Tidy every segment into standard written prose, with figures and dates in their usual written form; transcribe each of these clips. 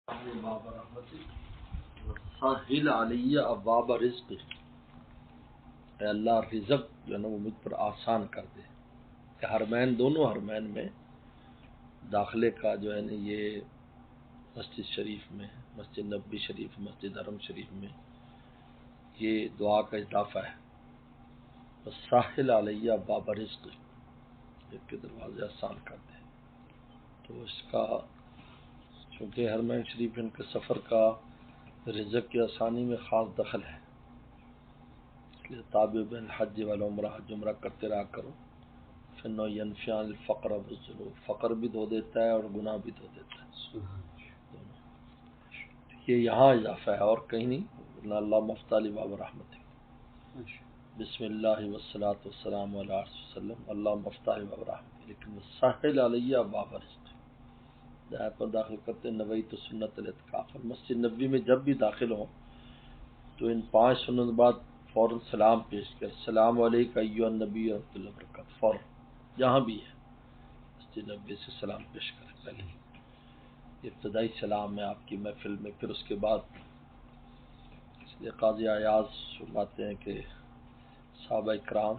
باب رحمتی ساحل علیہ ابواب رزق، اے اللہ رزق جو ہے نا وہ مجھ پر آسان کر دے. کہ حرمین، دونوں حرمین میں داخلے کا جو ہے نا یہ مسجد شریف میں، مسجد نبوی شریف، مسجد حرم شریف میں یہ دعا کا اضافہ ہے. ساحل علیہ ابواب رزق، رزق کے دروازے آسان کر دے. تو اس کا چونکہ حرمین شریف ان کے سفر کا رزق کی آسانی میں خاص دخل ہے، اس لیے تابع بین الحج والعمرہ، حج عمرہ کرتے رہا کرو. فنو ینفیان الفقر والذنوب، فقر بھی دھو دیتا ہے اور گناہ بھی دھو دیتا ہے. یہ یہاں اضافہ ہے اور کہیں نہیں. اللہ مفتالی باب رحمت. بسم اللہ والصلاۃ والسلام علی رسول وسلم، اللہ مفتالی باب رحمت. لیکن ساحل علیہ باب رزق دائر پر داخل کرتے نویت سنت الاعتکاف. اور مسجد نبوی میں جب بھی داخل ہوں تو ان 5 سنت بعد فوراً سلام پیش کر، السلام علیکم ایھا النبی ورحمۃ اللہ وبرکاتہ. فوراً جہاں بھی ہے مسجد نبوی سے سلام پیش کریں. پہلے ابتدائی سلام ہے آپ کی محفل میں. پھر اس کے بعد اس لیے قاضی ایاز فرماتے ہیں کہ صحابہ کرام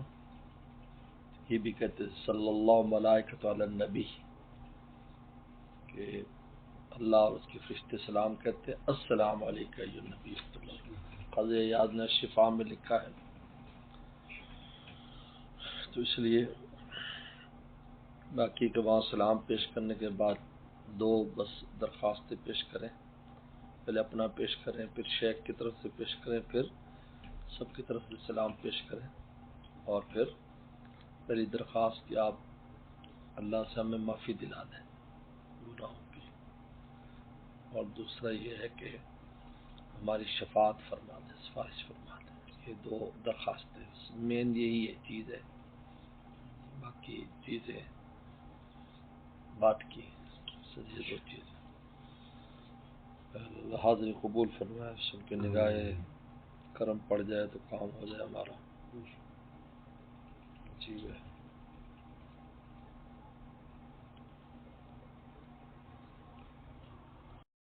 یہ بھی کہتے ہیں صلی اللہ ملائکۃ علی النبی، کہ اللہ اور اس کے فرشتے سلام کہتے ہیں السلام علیکم ایھا النبی. قاضی ایاز نے شفا میں لکھا ہے. تو اس لیے باقی کے وہاں سلام پیش کرنے کے بعد 2 بس درخواستیں پیش کریں. پہلے اپنا پیش کریں، پھر شیخ کی طرف سے پیش کریں، پھر سب کی طرف سے سلام پیش کریں. اور پھر پہلی درخواست کہ آپ اللہ سے ہمیں معافی دلا دیں گناہوں کی، اور دوسرا یہ ہے کہ ہماری شفاعت فرما دیں، سفارش فرما دیں. یہ 2 درخواستیں مین یہی ہے چیز ہے. باقی چیزیں بات کی یہ 2 چیزیں. حاضر قبول فرمائے، سب کے نگاہ کرم پڑ جائے تو کام ہو جائے ہمارا. جی ہے.